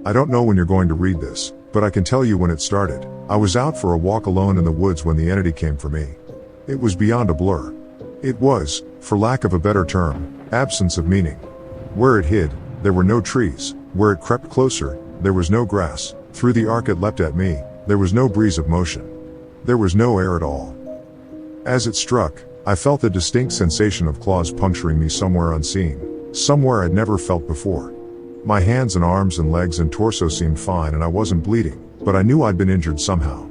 I don't know when you're going to read this, but I can tell you when it started. I was out for a walk alone in the woods when the entity came for me. It was beyond a blur. It was, for lack of a better term, absence of meaning. Where it hid, there were no trees. Where it crept closer, there was no grass. Through the arc it leapt at me, there was no breeze of motion. There was no air at all. As it struck, I felt the distinct sensation of claws puncturing me somewhere unseen, somewhere I'd never felt before. My hands and arms and legs and torso seemed fine and I wasn't bleeding, but I knew I'd been injured somehow.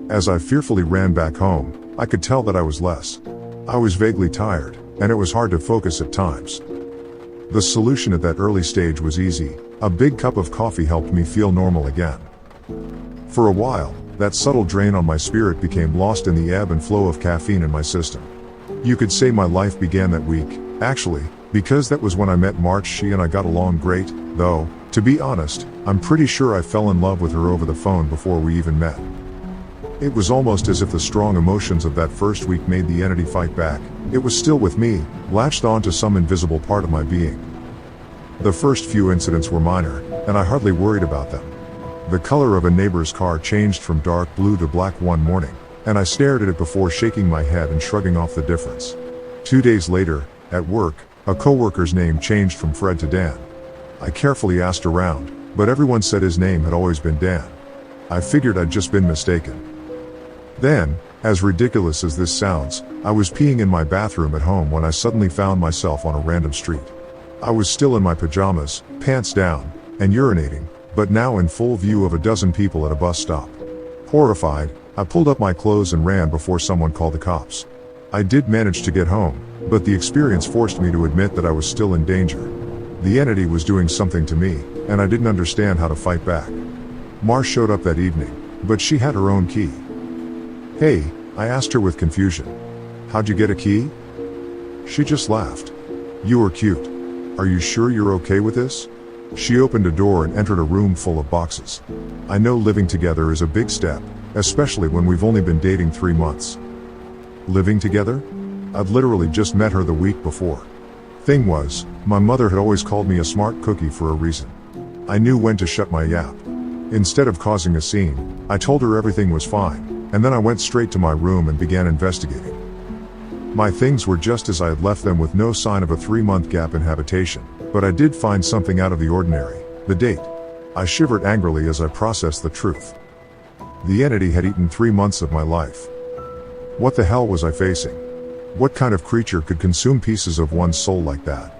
As I fearfully ran back home, I could tell that I was less. I was vaguely tired, and it was hard to focus at times. The solution at that early stage was easy. A big cup of coffee helped me feel normal again. For a while, that subtle drain on my spirit became lost in the ebb and flow of caffeine in my system. You could say my life began that week, actually, because that was when I met March. She and I got along great, though, to be honest, I'm pretty sure I fell in love with her over the phone before we even met. It was almost as if the strong emotions of that first week made the entity fight back. It was still with me, latched on to some invisible part of my being. The first few incidents were minor, and I hardly worried about them. The color of a neighbor's car changed from dark blue to black one morning, and I stared at it before shaking my head and shrugging off the difference. 2 days later, at work, a coworker's name changed from Fred to Dan. I carefully asked around, but everyone said his name had always been Dan. I figured I'd just been mistaken. Then, as ridiculous as this sounds, I was peeing in my bathroom at home when I suddenly found myself on a random street. I was still in my pajamas, pants down, and urinating, but now in full view of a dozen people at a bus stop. Horrified, I pulled up my clothes and ran before someone called the cops. I did manage to get home, but the experience forced me to admit that I was still in danger. The entity was doing something to me, and I didn't understand how to fight back. Mar showed up that evening, but she had her own key. "Hey," I asked her with confusion. "How'd you get a key?" She just laughed. "You were cute. Are you sure you're okay with this?" She opened a door and entered a room full of boxes. I know living together is a big step, especially when we've only been dating 3 months. Living together? I'd literally just met her the week before. Thing was, my mother had always called me a smart cookie for a reason. I knew when to shut my yap. Instead of causing a scene, I told her everything was fine, and then I went straight to my room and began investigating. My things were just as I had left them, with no sign of a 3-month gap in habitation, but I did find something out of the ordinary: the date. I shivered angrily as I processed the truth. The entity had eaten 3 months of my life. What the hell was I facing? What kind of creature could consume pieces of one's soul like that?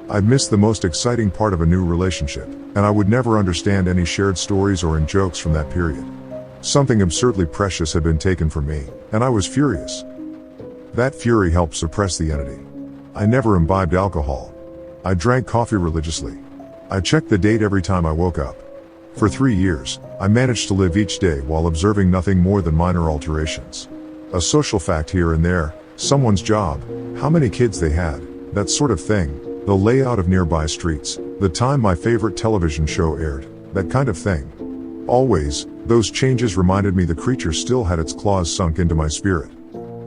I'd missed the most exciting part of a new relationship, and I would never understand any shared stories or in-jokes from that period. Something absurdly precious had been taken from me, and I was furious. That fury helped suppress the entity. I never imbibed alcohol. I drank coffee religiously. I checked the date every time I woke up. For 3 years, I managed to live each day while observing nothing more than minor alterations. A social fact here and there, someone's job, how many kids they had, that sort of thing, the layout of nearby streets, the time my favorite television show aired, that kind of thing. Always, those changes reminded me the creature still had its claws sunk into my spirit.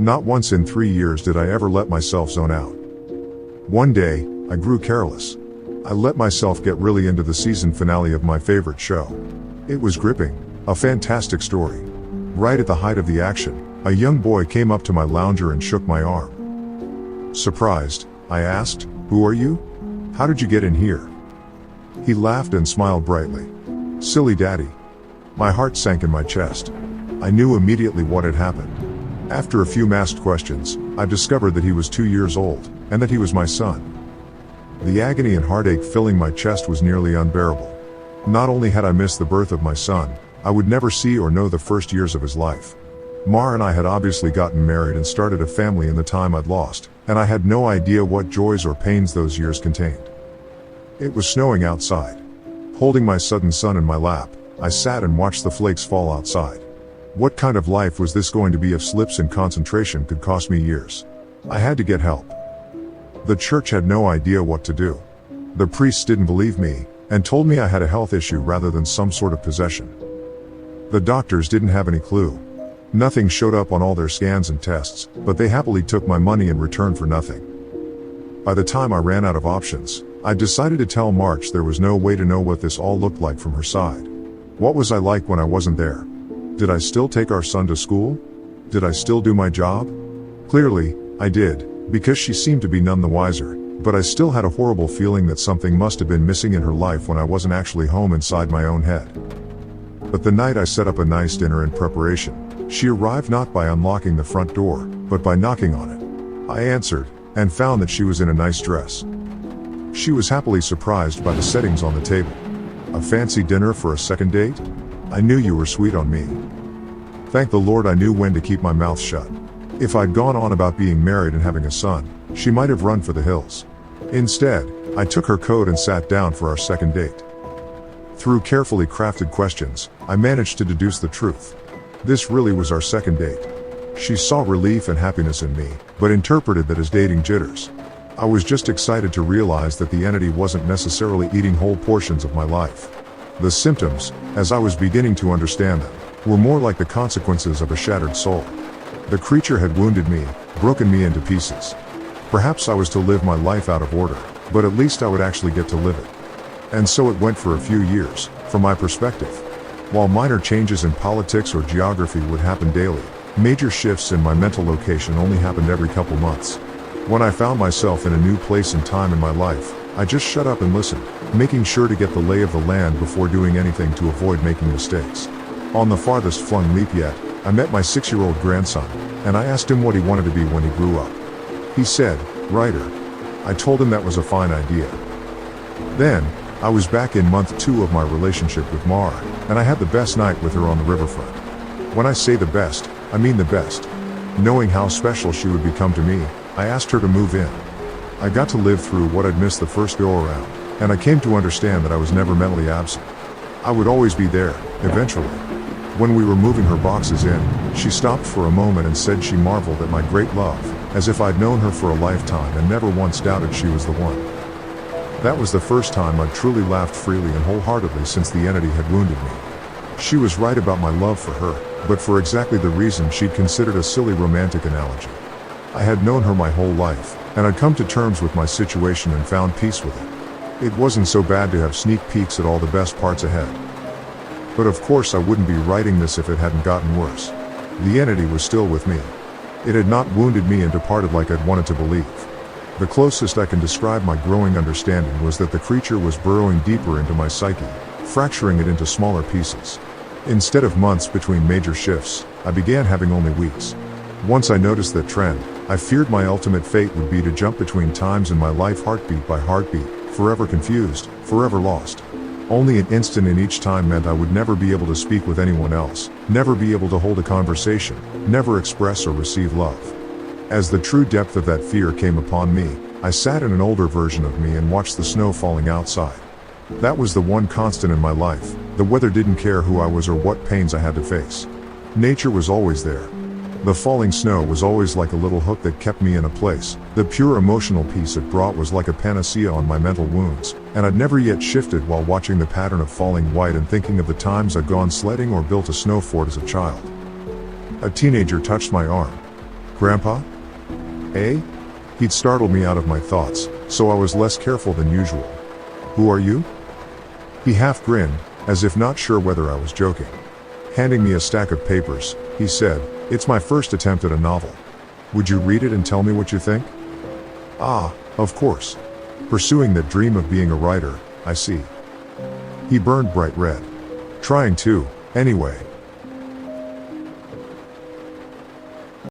Not once in 3 years did I ever let myself zone out. One day, I grew careless. I let myself get really into the season finale of my favorite show. It was gripping, a fantastic story. Right at the height of the action, a young boy came up to my lounger and shook my arm. Surprised, I asked, "Who are you? How did you get in here?" He laughed and smiled brightly. "Silly daddy." My heart sank in my chest. I knew immediately what had happened. After a few masked questions, I discovered that he was 2 years old, and that he was my son. The agony and heartache filling my chest was nearly unbearable. Not only had I missed the birth of my son, I would never see or know the first years of his life. Mar and I had obviously gotten married and started a family in the time I'd lost, and I had no idea what joys or pains those years contained. It was snowing outside. Holding my sudden son in my lap, I sat and watched the flakes fall outside. What kind of life was this going to be if slips in concentration could cost me years? I had to get help. The church had no idea what to do. The priests didn't believe me, and told me I had a health issue rather than some sort of possession. The doctors didn't have any clue. Nothing showed up on all their scans and tests, but they happily took my money in return for nothing. By the time I ran out of options, I decided to tell March there was no way to know what this all looked like from her side. What was I like when I wasn't there? Did I still take our son to school? Did I still do my job? Clearly, I did, because she seemed to be none the wiser, but I still had a horrible feeling that something must have been missing in her life when I wasn't actually home inside my own head. But the night I set up a nice dinner in preparation, she arrived not by unlocking the front door, but by knocking on it. I answered, and found that she was in a nice dress. She was happily surprised by the settings on the table. A fancy dinner for a second date? I knew you were sweet on me. Thank the Lord I knew when to keep my mouth shut. If I'd gone on about being married and having a son, she might have run for the hills. Instead, I took her coat and sat down for our second date. Through carefully crafted questions, I managed to deduce the truth. This really was our second date. She saw relief and happiness in me, but interpreted that as dating jitters. I was just excited to realize that the entity wasn't necessarily eating whole portions of my life. The symptoms, as I was beginning to understand them, were more like the consequences of a shattered soul. The creature had wounded me, broken me into pieces. Perhaps I was to live my life out of order, but at least I would actually get to live it. And so it went for a few years, from my perspective. While minor changes in politics or geography would happen daily, major shifts in my mental location only happened every couple months. When I found myself in a new place and time in my life, I just shut up and listened, making sure to get the lay of the land before doing anything to avoid making mistakes. On the farthest flung leap yet, I met my 6-year-old grandson, and I asked him what he wanted to be when he grew up. He said, writer. I told him that was a fine idea. Then, I was back in month 2 of my relationship with Mara, and I had the best night with her on the riverfront. When I say the best, I mean the best. Knowing how special she would become to me, I asked her to move in. I got to live through what I'd missed the first go around, and I came to understand that I was never mentally absent. I would always be there, eventually. When we were moving her boxes in, she stopped for a moment and said she marveled at my great love, as if I'd known her for a lifetime and never once doubted she was the one. That was the first time I'd truly laughed freely and wholeheartedly since the entity had wounded me. She was right about my love for her, but for exactly the reason she'd considered a silly romantic analogy. I had known her my whole life, and I'd come to terms with my situation and found peace with it. It wasn't so bad to have sneak peeks at all the best parts ahead. But of course I wouldn't be writing this if it hadn't gotten worse. The entity was still with me. It had not wounded me and departed like I'd wanted to believe. The closest I can describe my growing understanding was that the creature was burrowing deeper into my psyche, fracturing it into smaller pieces. Instead of months between major shifts, I began having only weeks. Once I noticed that trend, I feared my ultimate fate would be to jump between times in my life heartbeat by heartbeat, forever confused, forever lost. Only an instant in each time meant I would never be able to speak with anyone else, never be able to hold a conversation, never express or receive love. As the true depth of that fear came upon me, I sat in an older version of me and watched the snow falling outside. That was the one constant in my life. The weather didn't care who I was or what pains I had to face. Nature was always there. The falling snow was always like a little hook that kept me in a place. The pure emotional peace it brought was like a panacea on my mental wounds, and I'd never yet shifted while watching the pattern of falling white and thinking of the times I'd gone sledding or built a snow fort as a child. A teenager touched my arm. "Grandpa?" "Eh?" He'd startled me out of my thoughts, so I was less careful than usual. "Who are you?" He half grinned, as if not sure whether I was joking. Handing me a stack of papers, he said, "It's my first attempt at a novel. Would you read it and tell me what you think?" "Ah, of course. Pursuing that dream of being a writer, I see." He burned bright red. "Trying to, anyway."